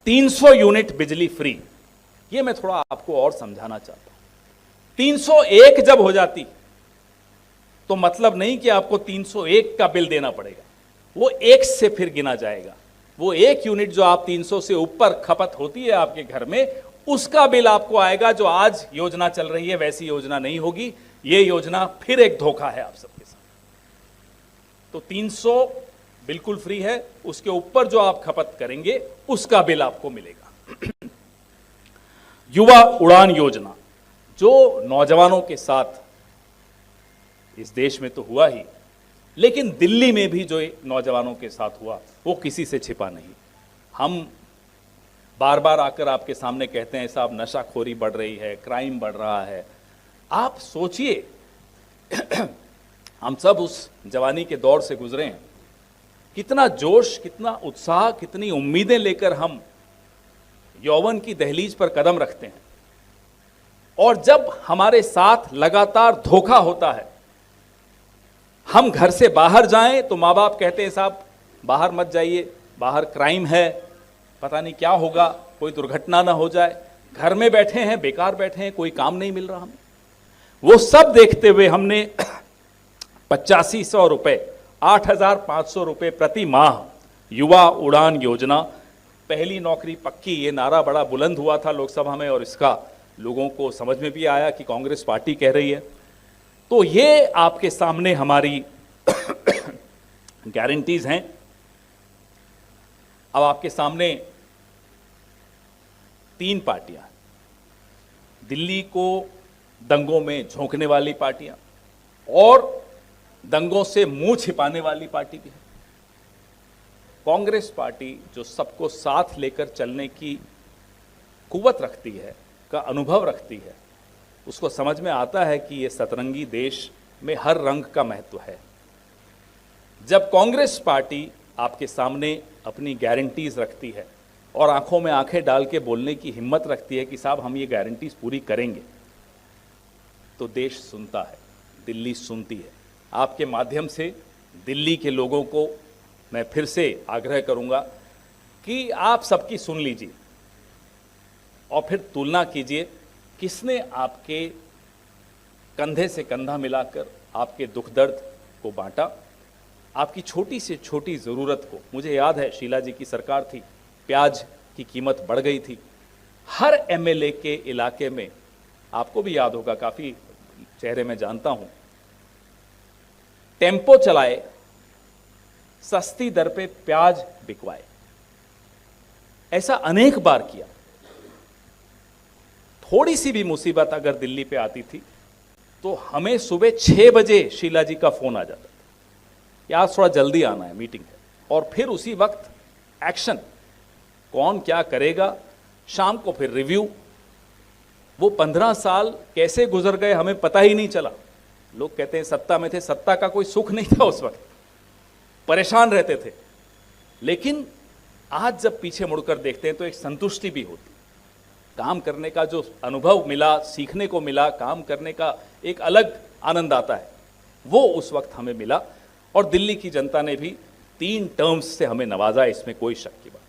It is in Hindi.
300 यूनिट बिजली फ्री, ये मैं थोड़ा आपको और समझाना चाहता हूं। 301 जब हो जाती तो मतलब नहीं कि आपको 301 का बिल देना पड़ेगा, वो एक से फिर गिना जाएगा। वो एक यूनिट जो आप 300 से ऊपर खपत होती है आपके घर में, उसका बिल आपको आएगा। जो आज योजना चल रही है वैसी योजना नहीं होगी, ये योजना फिर एक धोखा है आप सबके साथ। तो 300 बिल्कुल फ्री है, उसके ऊपर जो आप खपत करेंगे उसका बिल आपको मिलेगा। युवा उड़ान योजना, जो नौजवानों के साथ इस देश में तो हुआ ही, लेकिन दिल्ली में भी जो नौजवानों के साथ हुआ वो किसी से छिपा नहीं। हम बार बार आकर आपके सामने कहते हैं साहब नशाखोरी बढ़ रही है, क्राइम बढ़ रहा है। आप सोचिए, हम सब उस जवानी के दौर से गुजरे हैं, कितना जोश, कितना उत्साह, कितनी उम्मीदें लेकर हम यौवन की दहलीज पर कदम रखते हैं, और जब हमारे साथ लगातार धोखा होता है, हम घर से बाहर जाएं तो माँ बाप कहते हैं साहब बाहर मत जाइए, बाहर क्राइम है, पता नहीं क्या होगा, कोई दुर्घटना ना हो जाए। घर में बैठे हैं, बेकार बैठे हैं, कोई काम नहीं मिल रहा हमें। वो सब देखते हुए हमने 8500 रुपये, 8500 रुपये प्रति माह युवा उड़ान योजना, पहली नौकरी पक्की, ये नारा बड़ा बुलंद हुआ था लोकसभा में, और इसका लोगों को समझ में भी आया कि कांग्रेस पार्टी कह रही है। तो ये आपके सामने हमारी गारंटीज हैं। अब आपके सामने 3 पार्टियां, दिल्ली को दंगों में झोंकने वाली पार्टियां और दंगों से मुंह छिपाने वाली पार्टी भी है। कांग्रेस पार्टी जो सबको साथ लेकर चलने की कुव्वत रखती है, का अनुभव रखती है, उसको समझ में आता है कि ये सतरंगी देश में हर रंग का महत्व है। जब कांग्रेस पार्टी आपके सामने अपनी गारंटीज रखती है और आंखों में आंखें डाल के बोलने की हिम्मत रखती है कि साहब हम ये गारंटीज पूरी करेंगे, तो देश सुनता है, दिल्ली सुनती है। आपके माध्यम से दिल्ली के लोगों को मैं फिर से आग्रह करूंगा कि आप सबकी सुन लीजिए और फिर तुलना कीजिए किसने आपके कंधे से कंधा मिलाकर आपके दुख दर्द को बांटा, आपकी छोटी से छोटी ज़रूरत को। मुझे याद है शीला जी की सरकार थी, प्याज की कीमत बढ़ गई थी, हर एमएलए के इलाके में, आपको भी याद होगा, काफ़ी चेहरे मैं जानता हूँ, टेम्पो चलाए, सस्ती दर पे प्याज बिकवाए। ऐसा अनेक बार किया। थोड़ी सी भी मुसीबत अगर दिल्ली पे आती थी तो हमें सुबह 6 बजे शीला जी का फोन आ जाता था, यार थोड़ा जल्दी आना है, मीटिंग है, और फिर उसी वक्त एक्शन, कौन क्या करेगा, शाम को फिर रिव्यू। वो 15 साल कैसे गुजर गए हमें पता ही नहीं चला। लोग कहते हैं सत्ता में थे, सत्ता का कोई सुख नहीं था उस वक्त, परेशान रहते थे। लेकिन आज जब पीछे मुड़कर देखते हैं तो एक संतुष्टि भी होती, काम करने का जो अनुभव मिला, सीखने को मिला, काम करने का एक अलग आनंद आता है, वो उस वक्त हमें मिला। और दिल्ली की जनता ने भी 3 टर्म्स से हमें नवाजा, इसमें कोई शक की बात